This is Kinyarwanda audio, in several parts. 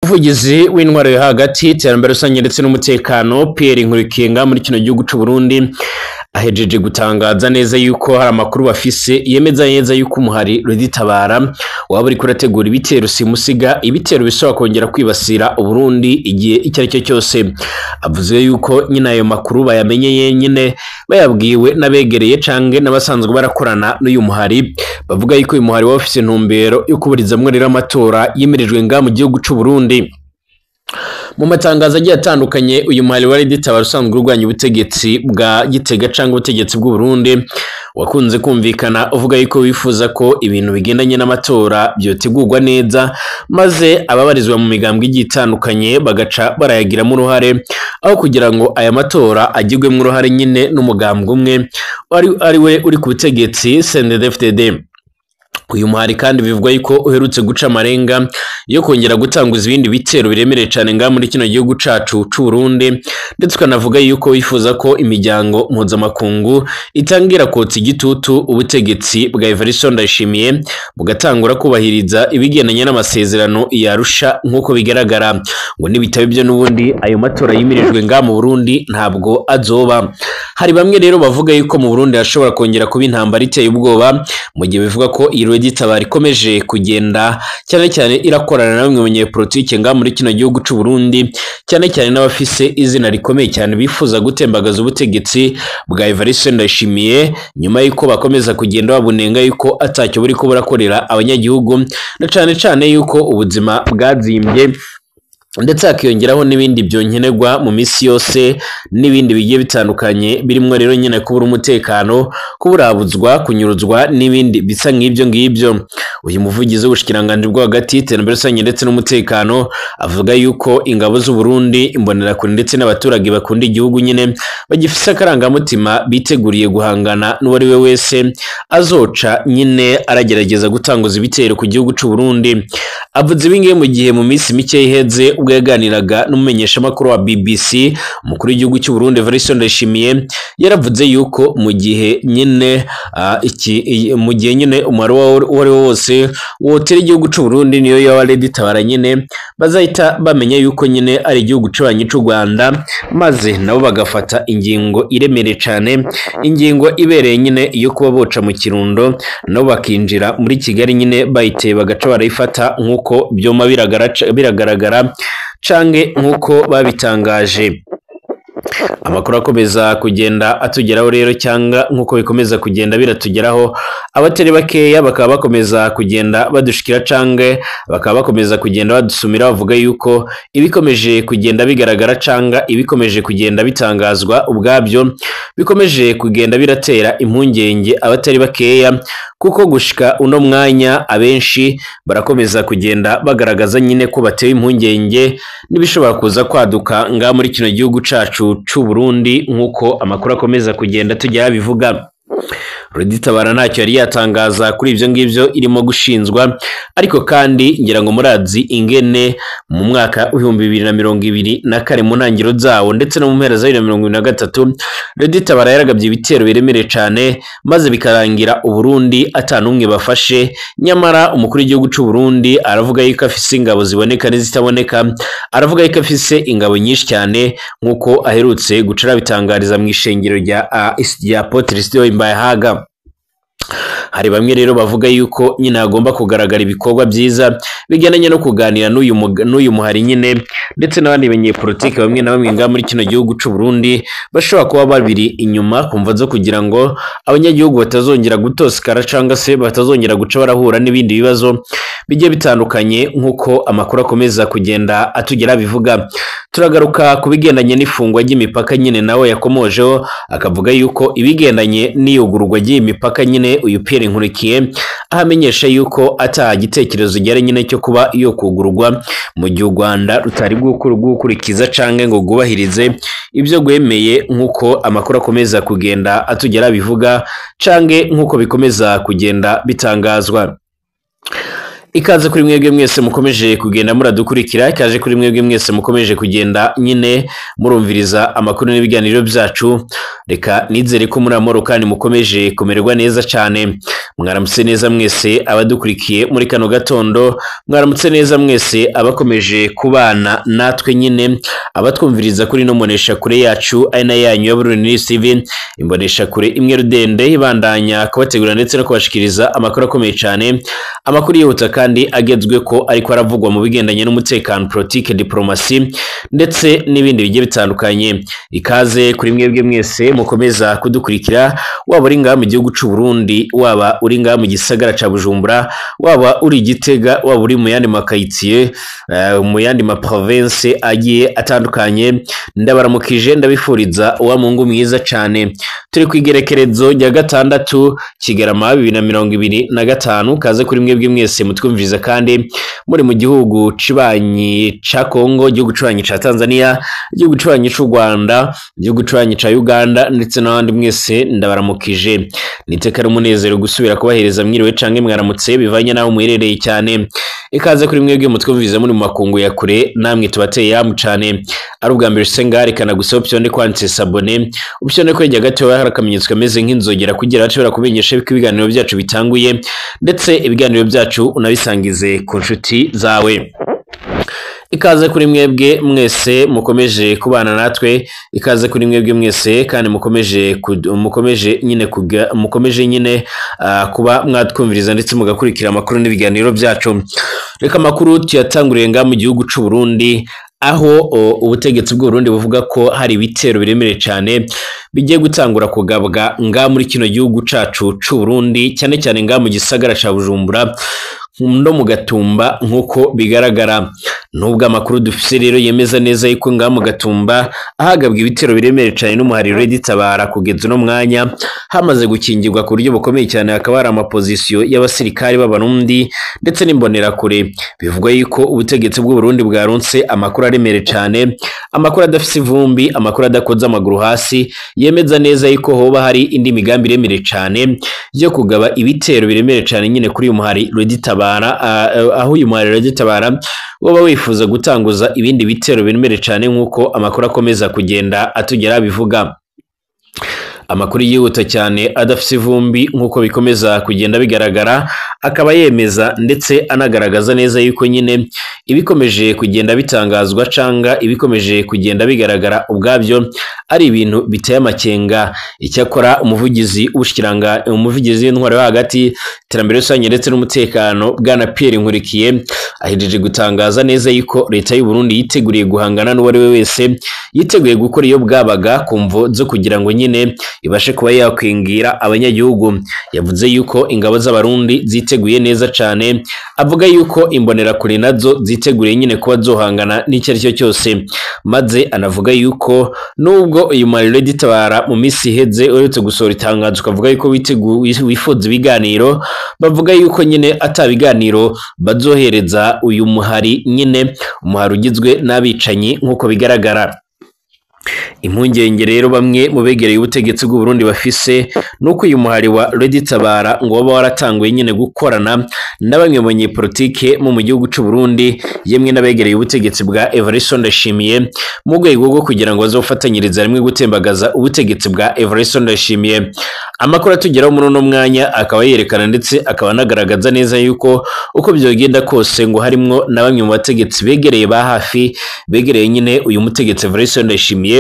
umuvugizi w'intwaro yo hagati iterambere rusange ndetse n'umutekano Pierre Nkurikinga muri kino gihugu cy'u Burundi ahejeje gutangaza neza yuko hari amakuru bafise yemeza neza yuko umuhari Reditabara waba uri kurategura ibitero simusiga ibitero bishobora kongera kwibasira Uburundi igihe icyo ari cyo cyose. Avuze yuko nyina ayo makuru bayamenyeye nyine bayabwiwe nabegereye canke n'abasanzwe barakorana n'uyu muhari, bavuga yuko uyu muhari wafise intumbero yo kuburizamwe rero amatora yimirijwe nga mu gihugu cy'u Burundi. Mu matangazo agiye atandukanye uyu muhari wa Reditabara usanzwe urwanya ubutegetsi bwa Gitega canke ubutegetsi bw'u Burundi wakunze kumvikana uvuga yuko wifuza ko ibintu bigendanye n'amatora byotegurwa neza maze ababarizwa mu migambwe igiye itandukanye bagaca barayagiramo uruhare, aho kugira ngo aya matora agirwemo uruhare nyine n'umugambwe umwe ari we uri ku butegetsi CNDD-FDD. Uyu muhari kandi bivugwa yuko uherutse guca amarenga yo kongera gutanguza ibindi bitero biremereye cyane nga muri kino gihugu cacu c'u Burundi, ndetse ukanavuga yuko wifuza ko imiryango mpuzamakungu itangira kotsa igitutu ubutegetsi bwa Evariste Ndayishimiye bugatangura kubahiriza ibigendanye n'amasezerano ya Arusha nk'uko bigaragara, ngo nibitabe byo n'ubundi ayo matora yimirijwe nga mu Burundi ntabwo azoba. Hari bamwe rero bavuga yuko mu Burundi hashobora kongera kuba intambara iteye ubwoba, mu gihe bivuga ko Reditabara ikomeje kugenda cyane cyane irakorana na bamwe mu banyepolitike nga muri kino gihugu cy'u Burundi, cyane cyane n'abafise izina rikomeye cyane bifuza gutembagaza ubutegetsi bwa Evariste Ndayishimiye, nyuma yuko bakomeza kugenda babunenga yuko atacyo buri ko burakorera abanyagihugu, na cyane cyane yuko ubuzima bwazimbye ndetse hakiyongeraho n'ibindi byonkenerwa mu misi yose n'ibindi bigiye bitandukanye birimo rero nyine kubura umutekano, kuburabuzwa, kunyuruzwa n'ibindi bisa nk'ibyo ngibyo. Uyu muvugizi w'ubushikiranganje bwo hagati iterambere rusange ndetse n'umutekano avuga yuko ingabo z'u Burundi, imbonerakure ndetse n'abaturage bakunda igihugu nyine bagifise akarangamutima biteguriye guhangana n'uwari we wese azoca nyine aragerageza gutanguza ibitero ku gihugu cy'u Burundi. Avuze ibingiye mu gihe mu minsi mike iheze ubwo yaganiraga n'umumenyeshamakuru wa BBC umukuru w'igihugu cy'u Burundi Evariste Ndayishimiye yaravuze yuko mu gihe nyine umubare wari wose wotera igihugu cy'u Burundi niyo yaba Reditabara nyine bazahita bamenya yuko nyine ari igihugu c'abanyi c'u Rwanda, maze nabo bagafata ingingo iremereye cyane, ingingo ibereye nyine iyo kuba boca mu Kirundo nabo bakinjira muri Kigali nyine bayiteye bagaca barayifata nk'uko byoma biragaragara cange nk'uko babitangaje. Amakuru akomeza kugenda atugeraho rero cyangwa nk'uko bikomeza kugenda biratugeraho, abatari bakeya bakaba bakomeza kugenda badushikira cange bakaba bakomeza kugenda badusumira bavuga yuko ibikomeje kugenda bigaragara canga ibikomeje kugenda bitangazwa ubwabyo bikomeje kugenda biratera impungenge abatari bakeya, kuko gushika uno mwanya abenshi barakomeza kugenda bagaragaza nyine ko batewe impungenge n'ibishobora kuza kwaduka nga muri kino gihugu cacu c'u Burundi nk'uko amakuru akomeza kugenda tujya bivuga. Reditabara ntacyo yari yatangaza kuri ibyo ngibyo irimo gushinzwa, ariko kandi ngira ngo murazi ingene mu mwaka w'2024 mu ntangiro zawo ndetse no mu mpera za 2023 Reditabara yaragabye ibitero biremereye cyane maze bikarangira Uburundi atanumwe bafashe. Nyamara umukuru w'igihugu cy'u Burundi aravuga yuko afise ingabo ziboneka n'izitaboneka, aravuga yuko afise ingabo nyinshi cyane nk'uko aherutse gucara bitangariza mu ishengero rya Apotre Sido Mbayahaga. Hari bamwe rero bavuga yuko nyine agomba kugaragara ibikorwa byiza bigendanye no kuganira n'uyu muhari nyine, ndetse n'abandi banyepolitike bamwe na bamwe nga muri kino gihugu cy'u Burundi bashobora kuba babiri inyuma kumva zo kugira ngo abanyagihugu batazongera gutosikara cyangwa se batazongera guca barahura n'ibindi bibazo bigiye bitandukanye nk'uko amakuru akomeza kugenda atugera bivuga. Turagaruka ku bigendanye n'ifungwa ry'imipaka nyine nawe yakomojeho akavuga yuko ibigendanye n'iyugururwa ry'imipaka nyine uyu Pierre Nkurikiye ahamenyesha yuko ata gitekerezo gere nyine cyo kuba iyo kugururwa mu gihe u Rwanda rutari gukurikiza canke ngo gubahirize ibyo gwemeye nk'uko amakuru akomeza kugenda atugera bivuga canke nk'uko bikomeza kugenda bitangazwa. Ikaze kuri mwebwe mwese mukomeje kugenda muradukurikira, ikaze kuri mwebwe mwese mukomeje kugenda nyine murumviriza amakuru n'ibiganiro byacu. Reka nizere ko muri amoro kandi mukomeje kumererwa neza cyane. Mwaramutse neza mwese abadukurikiye muri kano gatondo, mwaramutse neza mwese abakomeje kubana natwe nyine abatwumviriza kuri no monesha kure yacu aina yanyu ya Burundi TV, imbonesha kure imwe rudende ibandanya kubategura ndetse no kubashikiriza amakuru akomeye cyane, amakuru yihuta kandi agezwe ko ariko aravugwa mu bigendanye n'umutekano, politique, diplomasi ndetse n'ibindi bigiye bitandukanye. Ikaze kuri mwebwe mwese mukomeza kudukurikira, waba uri ngaha mu gihugu cy'u Burundi, waba uri ngaha mu gisagara ca Bujumbura, waba uri Gitega, waba uri mu yandi makayitiye, mu yandi ma province agiye atandukanye, ndabaramukije ndabifuriza wa Mungu mwiza cyane. Turi kwigerekerezo rya gatandatu Kigarama 2025. Kaze kuri mwebwe mwese mutwumviriza kandi muri mu gihugu cibanyi ca Kongo, igihugu cibanyi ca Tanzania, igihugu cibanyi c'u Rwanda, igihugu cibanyi ca Uganda ndetse n'abandi mwese ndabaramukije. Niteka rumunezero gusubira kubahereza mwiriwe canke mwaramutse bivanye naho muherereye cyane. Ikaze kuri mwebwe mutwumviriza muri mu makungu ya kure, namwe tubateye yamu cyane. Ari ubwa mbere sengari kana gusaba option kwanditse sabone, option kwejya gato hari akamenyetso kameze nk'inzogera kugira bashobora kumenyesha biko ibiganiro byacu bitanguye, ndetse ibiganiro byacu unabisangize ku nshuti zawe. Ikaze kuri mwebwe mwese mukomeje kubana natwe, ikaze kuri mwebwe mwese kandi mukomeje nyine kuba mwatwumviriza ndetse mugakurikira amakuru n'ibiganiro byacu. Reka amakuru tuyatanguriye ngaha mu gihugu cy'u Burundi, aho ubutegetsi bw'u Burundi buvuga ko hari ibitero biremereye cyane bigiye gutangura kugabwa ngaha muri kino gihugu cacu cy'u Burundi, cyane cyane ngaha mu gisagara ca Bujumbura no mu Gatumba nkuko bigaragara. Nubwo amakuru dufise rero yemeza neza yuko ngaha mu Gatumba ahagabwa ibitero biremereye cyane n'umuhari Reditabara kugeza no mwanya hamaze gukingirwa ku buryo bukomeye cyane, hakaba hari amapozisiyo y'abasirikari b'Abarundi ndetse n'imbonera kure. Bivugwa yuko ubutegetsi bw'u Burundi bwaronse amakuru aremereye cyane, amakuru adafise ivumbi, amakuru adakoze amaguru hasi, yemeza neza yuko hoba hari indi migambi iremereye cyane yo kugaba ibitero biremereye cyane nyine kuri uyu muhari Reditabara, aho uyu muhari Reditabara woba wifuza gutanguza ibindi bitero biremereye cyane nkuko amakuru akomeza kugenda atugera bivuga. Amakuru yihuta cyane adafise ivumbi nkuko bikomeza kugenda bigaragara, akaba yemeza ndetse anagaragaza neza yuko nyine ibikomeje kugenda bitangazwa canga ibikomeje kugenda bigaragara ubwabyo ari ibintu biteye amakenga. Icyakora umuvugizi w'intwaro yo hagati, iterambere rusange ndetse n'umutekano, bwana Pierre Nkurikiye, ahejeje gutangaza neza yuko leta y'u Burundi yiteguriye guhangana n'uwo ari we wese yiteguye gukora iyo bwabaga ku mvo zo kugira ngo nyine ibashe kuba yakwingira abanyagihugu. Yavuze yuko ingabo z'Abarundi ziteguye neza cyane, avuga yuko imbonera kure nazo ziteguriye nyine kuba zohangana n'icyo ari cyo cyose, maze anavuga yuko nubwo uyu muhari Reditabara mu minsi iheze uretse gusohora itangazo ukavuga yuko wifuza ibiganiro, bavuga yuko nyine atabiganiro bazohereza uyu muhari, nyine umuhari ugizwe n'abicanyi nkuko bigaragara. Impungenge rero bamwe mu begereye ubutegetsi bw'u Burundi bafise nuko uyu muhari wa Reditabara ngo waba waratanguye nyine gukorana na bamwe mu banyepolitike mu gihugu cy'u Burundi, yemwe n'abegereye ubutegetsi bwa Evariste Ndayishimiye mu rwego rwo kugira ngo bazofatanyiriza rimwe gutembagaza ubutegetsi bwa Evariste Ndayishimiye. Amakuru atugeraho muri uno mwanya akaba yerekana ndetse akaba anagaragaza neza yuko uko byogenda kose ngo harimwo na bamwe mu bategetsi begereye ba hafi, begereye nyine uyu mutegetsi Evariste Ndayishimiye.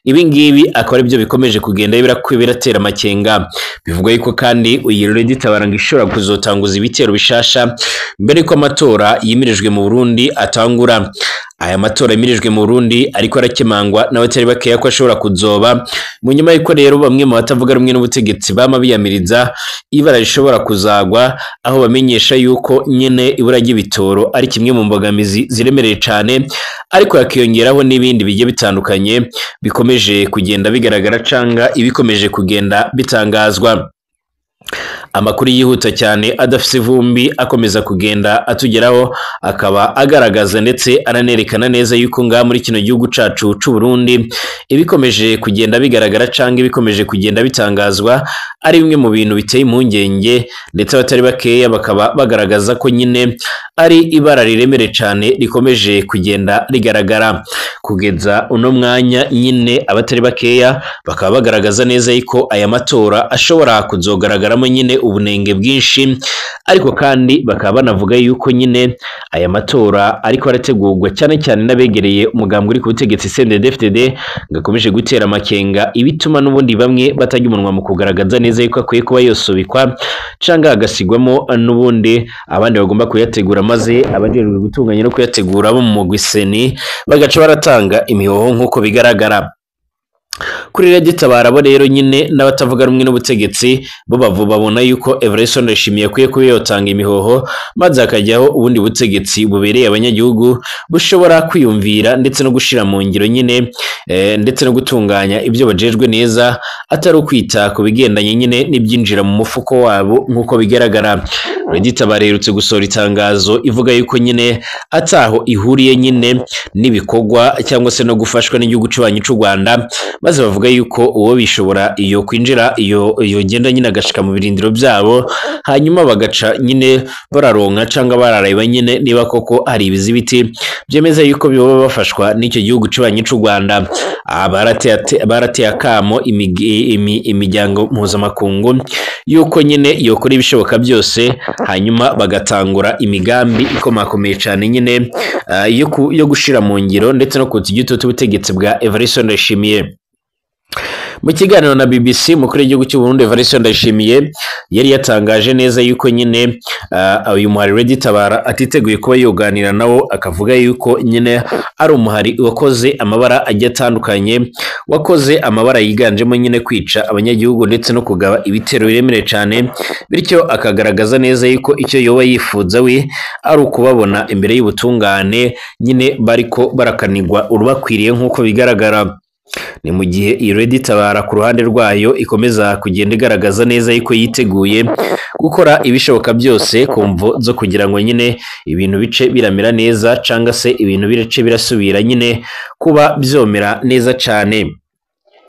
Ibi ngibi akaba ari byo bikomeje kugenda biratera amakenga. Bivugwa yuko kandi uyu Reditabara ngo ishobora kuzotanguza ibitero bishasha mbere ko amatora yimirijwe mu Burundi atangura. Aya matora yimirijwe mu Burundi ariko arakemangwa n'abatari bakeya ko ashobora kuzoba mu nyuma y'uko rero bamwe mu batavuga rumwe n'ubutegetsi bama biyamiriza ibara rishobora kuzagwa, aho bamenyesha yuko nyine ibura ry'ibitoro ari kimwe mu mbogamizi ziremereye cyane, ariko yakiyongeraho n'ibindi bigiye bitandukanye bikomeje kugenda bigaragara canga ibikomeje kugenda bitangazwa. amakuru yihuta cyane adafise ivumbi akomeza kugenda atugeraho, akaba agaragaza ndetse ananerekana neza yuko ngaha muri kino gihugu cacu c'u Burundi ibikomeje kugenda bigaragara canke bikomeje kugenda bitangazwa ari bimwe mu bintu biteye impungenge, ndetse abatari bakeya bakaba bagaragaza ko nyine ari ibara riremere cane rikomeje kugenda rigaragara kugeza uno mwanya. Nyine abatari bakeya bakaba bagaragaza neza yuko aya matora ashobora kuzogaragaramo nyine ubunenge bwinshi, ariko kandi bakaba banavuga yuko nyine aya matora ariko arategurwa cyane cyane n'abegereye umugambwe uri ku butegetsi CNDD-FDD gakomeje gutera amakenga, ibituma n'ubundi bamwe batajya umunwa mu kugaragaza neza yuko akwiye kuba yosubikwa canga agasigwamo n'ubundi abandi bagomba kuyategura, maze abajejwe gutunganya no kuyategura bo mu mugwi seni bagaca baratanga imihoho nk'uko bigaragara kuri Radio Tabara. Bo rero nyine n'abatavuga rumwe n'ubutegetsi bo babona yuko Evariste Ndayishimiye akwiye kuba yotanga imihoho, maze akajyaho ubundi butegetsi bubereye abanyagihugu bushobora kwiyumvira ndetse no gushira mu ngiro nyine ndetse no gutunganya ibyo bajejwe neza, atari ukwita ku bigendanye nyine n'ibyinjira mu mufuko wabo nk'uko bigaragara. Radio Tabara yerutse gusohora itangazo ivuga yuko nyine ataho ihuriye nyine n'ibikorwa cyangwa se no gufashwa n'igihugu cy'ubanyi cy'u Rwanda, maze bavuga yuko uwo bishobora iyo kwinjira iyo genda nyine agashika mu birindiro byabo, hanyuma bagaca nyine bararonka cyangwa barareba nyine niba koko hari ibizibiti byemeza yuko biba bafashwa n'icyo gihugu cy'ubanyi cy'u Rwanda. Barateye akamo imiryango mpuzamakungu yuko iyo yokora ibishoboka byose, hanyuma bagatangura imigambi ikomakomeye cyane nyine yo gushira mu ngiro ndetse no kutsa igitutu ubutegetsi bwa Evariste Ndayishimiye. Mu kiganiro na BBC mukuru w'igihugu cy'u Burundi Evariste Ndayishimiye yari yatangaje neza yuko nyine uyu muhari Radio Tabara atiteguye kuba yoganira nawo, akavuga yuko nyine ari umuhari wakoze amabara agiye atandukanye, wakoze amabara yiganjemo nyine kwica abanyagihugu ndetse no kugaba ibitero biremereye cyane, bityo akagaragaza neza yuko icyo yoba yifuza we ari ukubabona imbere y'ubutungane nyine bariko barakanirwa urubakwiriye nk'uko bigaragara. Ni mu gihe iyi Radio Tabara ku ruhande rwayo ikomeza kugenda igaragaza neza yuko yiteguye gukora ibishoboka byose ku mvo zo kugira ngo nyine ibintu bice biramera neza canga se ibintu bice birasubira nyine kuba byomera neza cyane.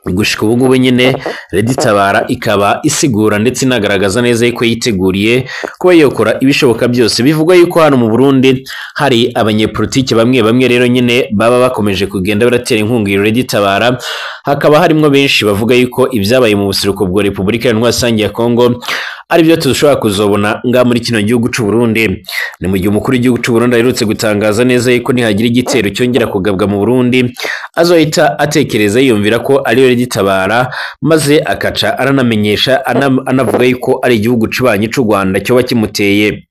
Gushika ubu ngubu nyine Radio Tabara ikaba isigura ndetse inagaragaza neza yuko yiteguriye kuba yokora ibishoboka byose. Bivugwa yuko hano mu Burundi hari abanyepolitiki bamwe rero nyine baba bakomeje kugenda baratera inkunga iyo Radio Tabara, hakaba harimo benshi bavuga yuko ibyabaye mu buseruko bwa Repubulika Iharanira Demokarasi ya Kongo ari byo tushobora kuzobona nga muri kino gihugu cy'u Burundi. Ni mu gihe umukuru w'igihugu cy'u Burundi aherutse gutangaza neza yuko nihagira igitero cyongera kugabwa mu Burundi azohita atekereza yumvira ko ari Radio Tabara, maze akaca aranamenyesha anavuga yuko ari igihugu cy'ubanyi cy'u Rwanda cyo bakimuteye.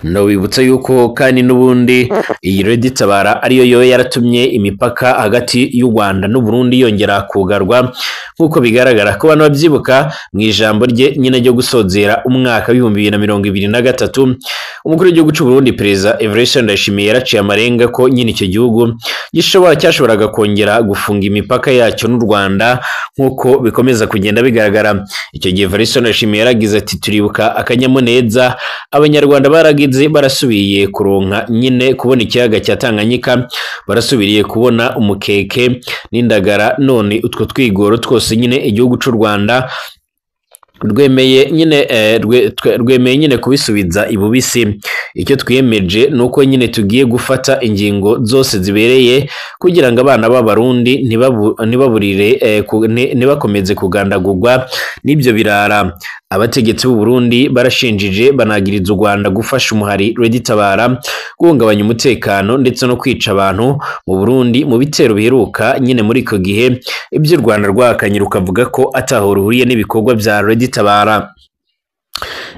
Ndabibutsa yuko kandi n'ubundi iyi Radio Tabara ariyo yaratumye imipaka hagati y'u Rwanda n'u Burundi yongera kugarwa nk'uko bigaragara ko abantu babyibuka mu ijambo rye nyine ryo gusozera umwaka wa 2023. Umukuru w'igihugu cy'u Burundi Perezida Evariste Ndayishimiye yaraciye amarenga ko nyine icyo gihugu cyashoboraga kongera gufunga imipaka yacyo n'u Rwanda nk'uko bikomeza kugenda bigaragara. Icyo gihe Evariste Ndayishimiye yaragize ati turibuka akanyamuneza abanyarwanda baragize, barasubiye kuronka nyine kubona ikiyaga cya Tanganyika, barasubiriye kubona umukeke n'indagara, none utwo twigoro twose nyine igihugu cy'u Rwanda rwemeye nyine kubisubiza ibubisi. Icyo twiyemeje nuko nyine tugiye gufata ingingo zose zibereye kugira ngo abana b'abarundi ntibakomeze kugandagurwa n'ibyo birara. Abategetsi b'u Burundi barashinjije banagiriza u Rwanda gufasha umuhari Radio Tabara guhungabanya umutekano ndetse no kwica abantu mu Burundi mu bitero biheruka nyine muri ko gihe, ibyo u Rwanda rwakanye rukavuga ko ataho ruhuriye n'ibikorwa bya Radio Tabara.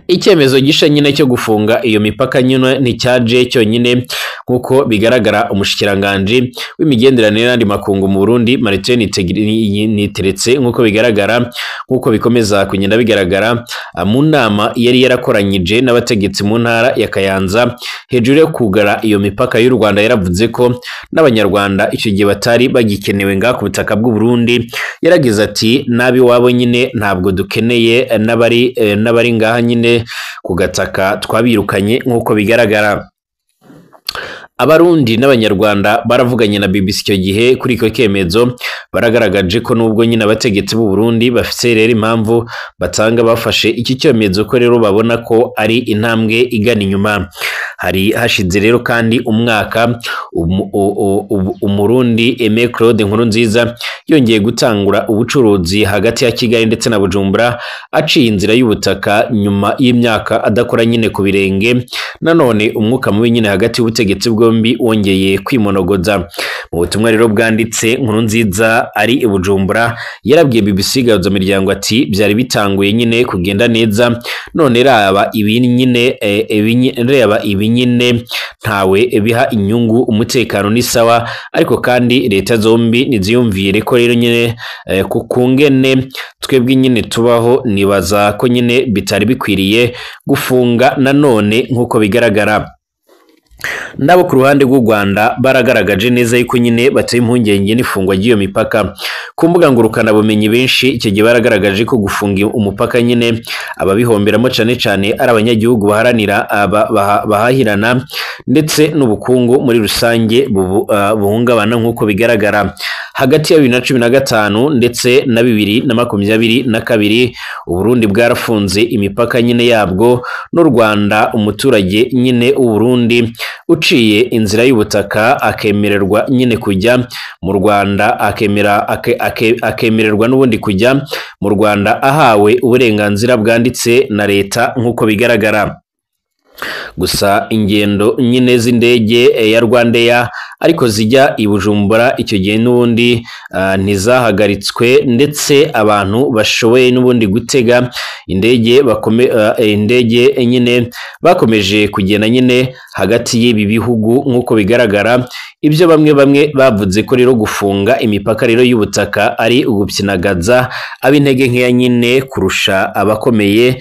Icyemezo gisha nyine cyo gufunga iyo mipaka nyine nticyaje cyonyine nkuko bigaragara. Umushikiranganje w'imigenderanire n'andi makungu mu Burundi Martin Niteretse nkuko bigaragara, nkuko bikomeza kugenda bigaragara mu nama yari yarakoranyije n'abategetsi mu ntara ya Kayanza hejuru yo kugara iyo mipaka y'u Rwanda, yaravuze ko n'abanyarwanda icyo gihe batari bagikenewe nga ku butaka bw'u Burundi yaragize ati nabi wabo nyine ntabwo dukeneye n'abari ngaha nyine ku gataka twabirukanye nk'uko bigaragara. Abarundi n'abanyarwanda baravuganye na BBC icyo gihe kuri iko kemezo, baragaragaje ko nubwo nyine abategetsi b'u Burundi bafite rero impamvu batanga bafashe iki cyemezo ko rero babona ko ari intambwe igana inyuma. Hari hashize rero kandi umwaka Umurundi Aimé Claude Nkurunziza yongeye gutangura ubucuruzi hagati ya Kigali ndetse na Bujumbura aciye inzira y'ubutaka nyuma y'imyaka adakora nyine ku birenge. Nanone umwuka mubi nyine hagati y'ubutegetsi bwombi wongeye kwimonogoza. Mu butumwa rero bwanditse Nkurunziza ari i Bujumbura yarabwiye BBC gahuza miryango ati byari bitanguye nyine kugenda neza, none raba ibi nyine ntawe biha inyungu, umutekano ni sawa, ariko kandi leta zombi niziyumvire ko rero nyine kukungene twebwe nyine tubaho. Nibaza ko nyine bitari bikwiriye gufunga nanone nk'uko bigaragara. Nabo ku ruhande rw'u Rwanda baragaragaje neza yuko nyine bateye impungenge n'ifungwa ry'iyo mipaka. Ku mbuga ngurukana bumenyi benshi icyo gihe baragaragaje ko gufunga umupaka nyine ababihomberamo cyane ari abanyagihugu baharanira bahahirana ndetse n'ubukungu muri rusange buhungabana nk'uko bigaragara. Hagati ya 2015 ndetse na 2022 Uburundi bwarafunze imipaka nyine yabwo n'u Rwanda. Umuturage nyine w'Uburundi uciye inzira y'ubutaka akemererwa nyine kujya mu Rwanda, akemererwa n'ubundi kujya mu Rwanda ahawe uburenganzira bwanditse na leta nk'uko bigaragara. Gusa ingendo nyine z'indege ya Rwandair ariko zijya i Bujumbura icyo gihe n'ubundi ntizahagaritswe, ndetse abantu bashoboye n'ubundi gutega indege nyine bakomeje kugenda nyine hagati y'ibi bihugu nk'uko bigaragara. Ibyo bamwe bavuze ko rero gufunga imipaka rero y'ubutaka ari ugupyinagaza ab'intege nkeya nyine kurusha abakomeye,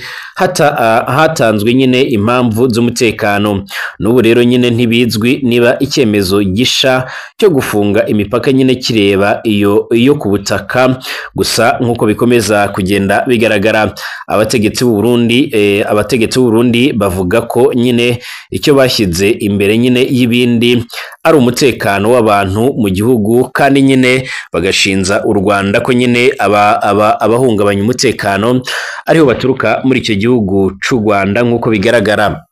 hatanzwe nyine impamvu z'umutekano. N'ubu rero nyine ntibizwi niba icyemezo gisha cyo gufunga imipaka nyine kireba iyo ku butaka gusa nk'uko bikomeza kugenda bigaragara. Abategetsi b'u Burundi bavuga ko nyine icyo bashyize imbere nyine y'ibindi ari umutekano w'abantu mu gihugu, kandi nyine bagashinza u Rwanda ko nyine abahungabanya umutekano ariho baturuka muri icyo gihugu cy'u Rwanda nk'uko bigaragara.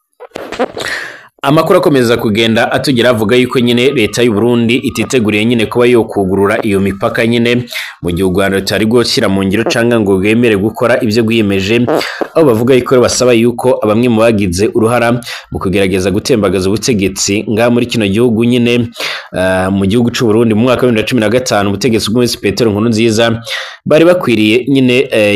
Amakuru akomeza kugenda atugera avuga yuko nyine leta y'u Burundi ititeguriye nyine kuba yo kugurura iyo mipaka nyine mu gihe u Rwanda rutari gushyira mu ngiro canga ngo bwemere gukora ibyo gwiyemeje, aho bavuga yuko basaba yuko abamwe mu bagize uruhara mu kugerageza gutembagaza ubutegetsi nga muri kino gihugu nyine mu gihugu cy'u Burundi mu mwaka wa 2015 ubutegetsi bw'Umwami Petero Nkurunziza bari bakwiriye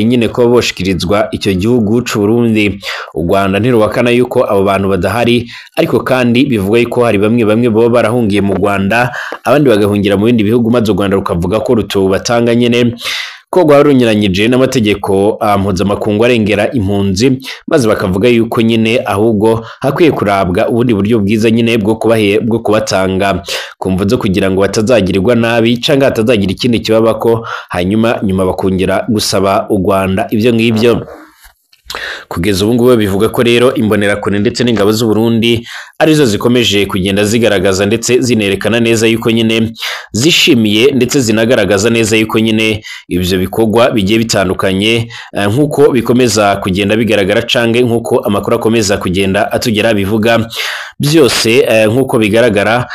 nyine ko boshikirizwa icyo gihugu cy'u Burundi. U Rwanda ntirubakana yuko abo bantu badahari, ariko kandi bivuga yuko hari bamwe baba barahungiye mu Rwanda abandi bagahungira mu bindi bihugu, maze u Rwanda rukavuga ko rutubatanga nyine ko rwarunyuranyije n'amategeko mpuzamakungu arengera impunzi, maze bakavuga yuko nyine ahubwo hakwiye kurabwa ubundi buryo bwiza nyine bwo kubatanga ku mvu zo kugira ngo batazagirirwa nabi cyangwa hatazagira ikindi kibabako, hanyuma nyuma bakongera gusaba u Rwanda ibyo ngibyo. Kugeza ubu ngubu bivuga ko rero imbonerakure ndetse n'ingabo z'u Burundi arizo zikomeje kugenda zigaragaza ndetse zinerekana neza yuko nyine zishimiye ndetse zinagaragaza neza yuko nyine ibyo bikorwa bigiye bitandukanye nk'uko bikomeza kugenda bigaragara cange nk'uko amakuru akomeza kugenda atugera bivuga byose nk'uko bigaragara.